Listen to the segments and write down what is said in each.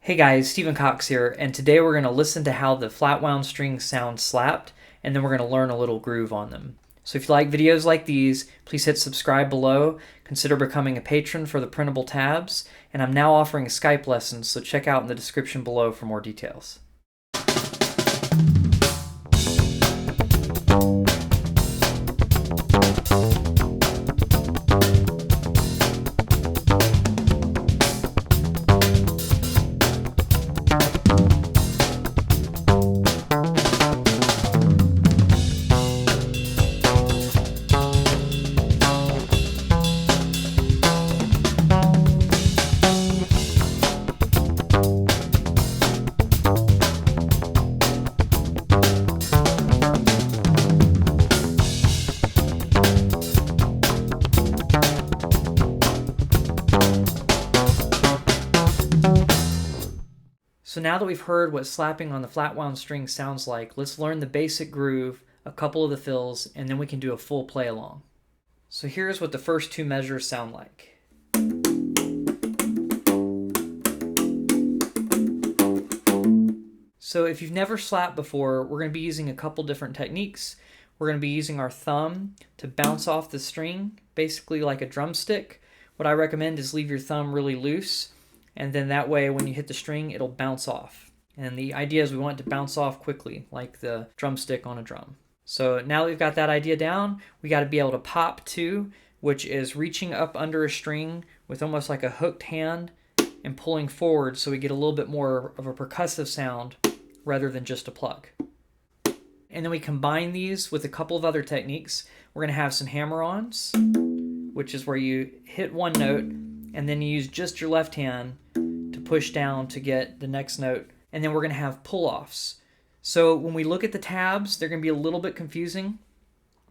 Hey guys, Stephen Cox here, and today we're going to listen to how the flat wound strings sound slapped, and then we're going to learn a little groove on them. So if you like videos like these, please hit subscribe below, consider becoming a patron for the printable tabs, and I'm now offering Skype lessons, so check out in the description below for more details. So now that we've heard what slapping on the flat wound string sounds like, let's learn the basic groove, a couple of the fills, and then we can do a full play along. So here's what the first two measures sound like. So if you've never slapped before, we're going to be using a couple different techniques. We're going to be using our thumb to bounce off the string, basically like a drumstick. What I recommend is leave your thumb really loose, and then that way when you hit the string, it'll bounce off. And the idea is we want it to bounce off quickly, like the drumstick on a drum. So now that we've got that idea down, we got to be able to pop two, which is reaching up under a string with almost like a hooked hand and pulling forward so we get a little bit more of a percussive sound rather than just a pluck. And then we combine these with a couple of other techniques. We're going to have some hammer-ons, which is where you hit one note and then you use just your left hand to push down to get the next note. And then we're going to have pull-offs. So when we look at the tabs, they're going to be a little bit confusing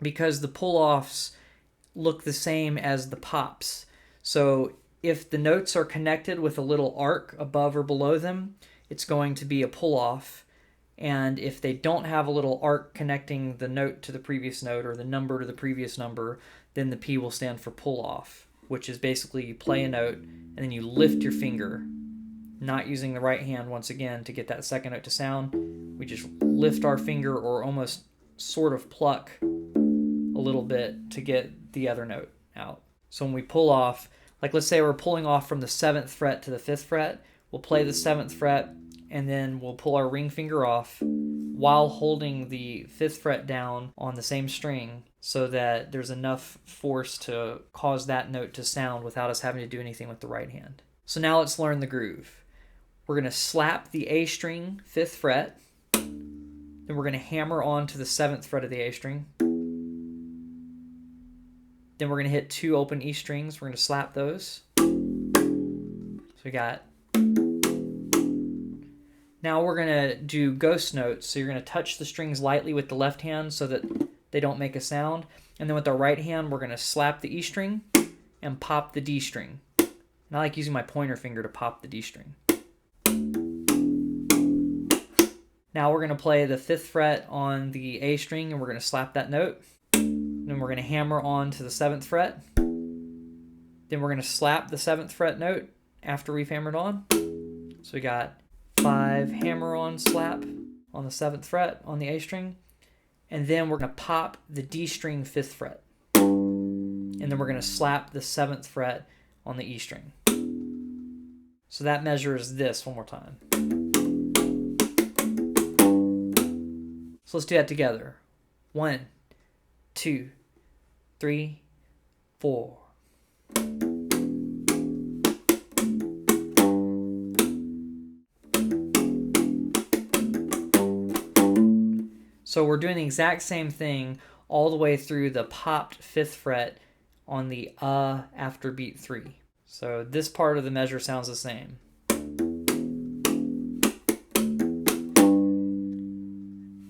because the pull-offs look the same as the pops. So if the notes are connected with a little arc above or below them, it's going to be a pull-off. And if they don't have a little arc connecting the note to the previous note or the number to the previous number, then the P will stand for pull-off, which is basically you play a note and then you lift your finger, not using the right hand once again to get that second note to sound. We just lift our finger or almost sort of pluck a little bit to get the other note out. So when we pull off, like let's say we're pulling off from the 7th fret to the 5th fret, we'll play the 7th fret and then we'll pull our ring finger off while holding the 5th fret down on the same string so that there's enough force to cause that note to sound without us having to do anything with the right hand. So now let's learn the groove. We're going to slap the A string, 5th fret. Then we're going to hammer on to the 7th fret of the A string. Then we're going to hit two open E strings. We're going to slap those. So we got... Now we're going to do ghost notes. So you're going to touch the strings lightly with the left hand so that they don't make a sound. And then with the right hand, we're going to slap the E string and pop the D string. And I like using my pointer finger to pop the D string. Now we're going to play the 5th fret on the A string and we're going to slap that note. Then we're going to hammer on to the 7th fret. Then we're going to slap the 7th fret note after we've hammered on. So we got 5 hammer-on slap on the 7th fret on the A string. And then we're going to pop the D string 5th fret. And then we're going to slap the 7th fret on the E string. So that measure is this one more time. So let's do that together. 1, 2, 3, 4. So we're doing the exact same thing all the way through the popped 5th fret on the after beat 3. So this part of the measure sounds the same.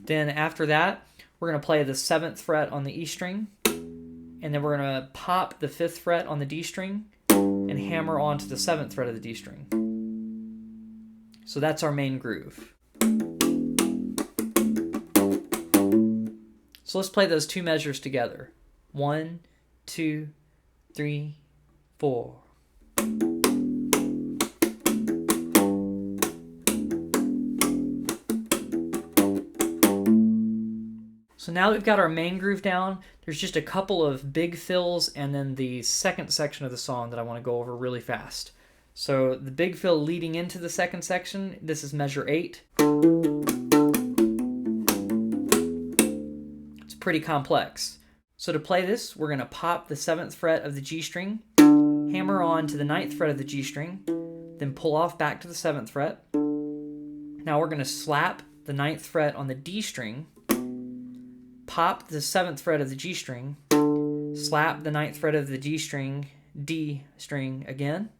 Then after that, we're going to play the 7th fret on the E string, and then we're going to pop the 5th fret on the D string and hammer onto the 7th fret of the D string. So that's our main groove. So let's play those two measures together. 1, 2, 3, 4. So now that we've got our main groove down, there's just a couple of big fills and then the second section of the song that I want to go over really fast. So the big fill leading into the second section, this is measure 8. It's pretty complex. So to play this, we're going to pop the 7th fret of the G string, hammer on to the 9th fret of the G string, then pull off back to the 7th fret. Now we're going to slap the 9th fret on the D string, pop the 7th fret of the G string, slap the 9th fret of the D string again,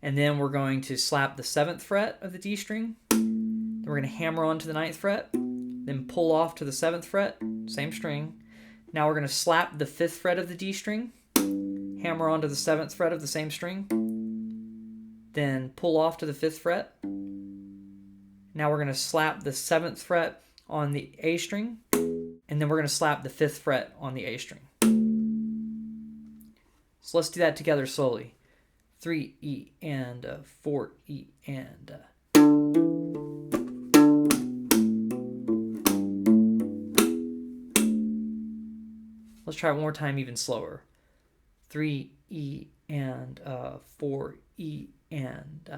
and then we're going to slap the 7th fret of the D string, then we're going to hammer on to the 9th fret, then pull off to the 7th fret, same string. Now we're going to slap the 5th fret of the D string, hammer on to the 7th fret of the same string, then pull off to the 5th fret. Now we're going to slap the 7th fret on the A string, and then we're going to slap the 5th fret on the A string. So let's do that together slowly. 3 E and 4 E and Let's try it one more time even slower. 3 E and 4 E and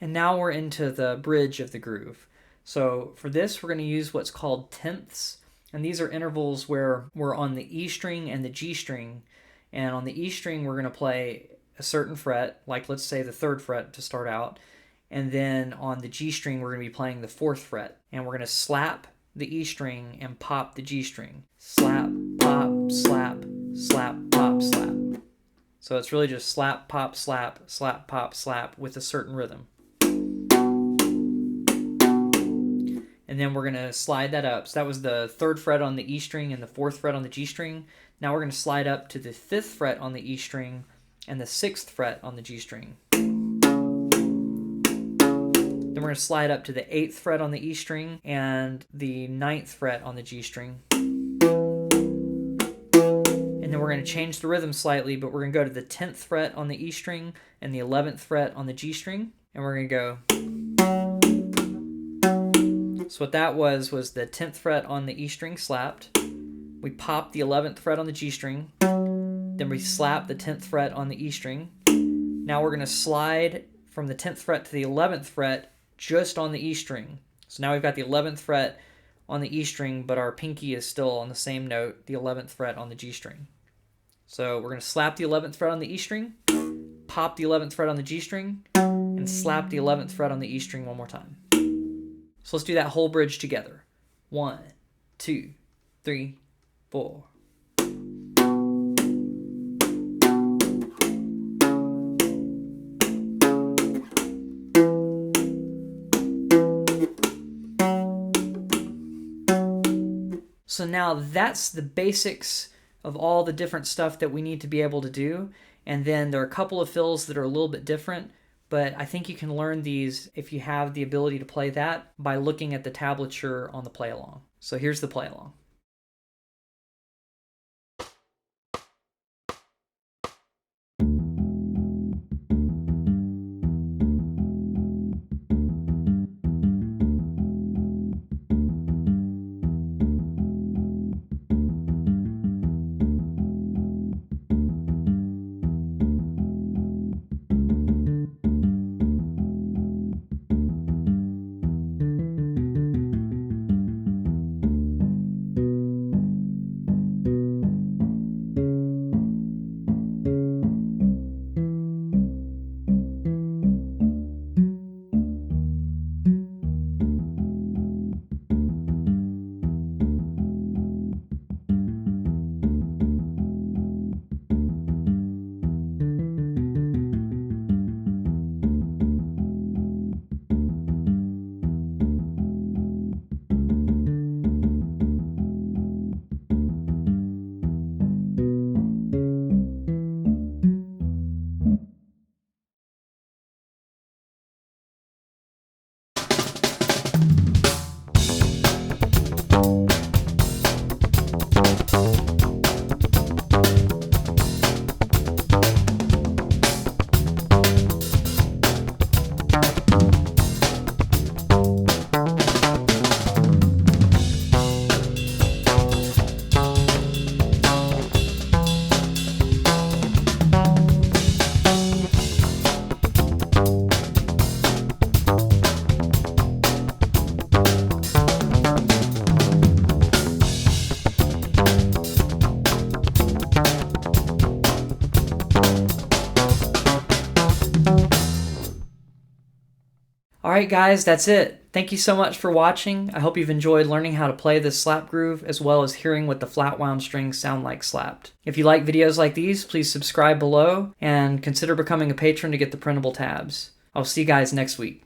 And now we're into the bridge of the groove. So for this, we're going to use what's called tenths. And these are intervals where we're on the E string and the G string. And on the E string, we're going to play a certain fret, like let's say the 3rd fret to start out. And then on the G string, we're going to be playing the 4th fret. And we're going to slap the E string and pop the G string. Slap, pop, slap, slap, pop, slap. So it's really just slap, pop, slap, slap, pop, slap with a certain rhythm. And then we're going to slide that up. So that was the 3rd fret on the E string and the 4th fret on the G string. Now we're going to slide up to the 5th fret on the E string and the 6th fret on the G string. Then we're going to slide up to the 8th fret on the E string and the 9th fret on the G string. And then we're going to change the rhythm slightly, but we're going to go to the 10th fret on the E string and the 11th fret on the G string. And we're going to go... So what that was the 10th fret on the E string slapped. We popped the 11th fret on the G string. Then we slapped the 10th fret on the E string. Now we're going to slide from the 10th fret to the 11th fret just on the E string. So now we've got the 11th fret on the E string, but our pinky is still on the same note, the 11th fret on the G string. So we're going to slap the 11th fret on the E string, pop the 11th fret on the G string, and slap the 11th fret on the E string one more time. So let's do that whole bridge together. 1, 2, 3, 4. So now that's the basics of all the different stuff that we need to be able to do. And then there are a couple of fills that are a little bit different. But I think you can learn these if you have the ability to play that by looking at the tablature on the play along. So here's the play along. Alright guys, that's it. Thank you so much for watching. I hope you've enjoyed learning how to play this slap groove as well as hearing what the flat wound strings sound like slapped. If you like videos like these, please subscribe below and consider becoming a patron to get the printable tabs. I'll see you guys next week.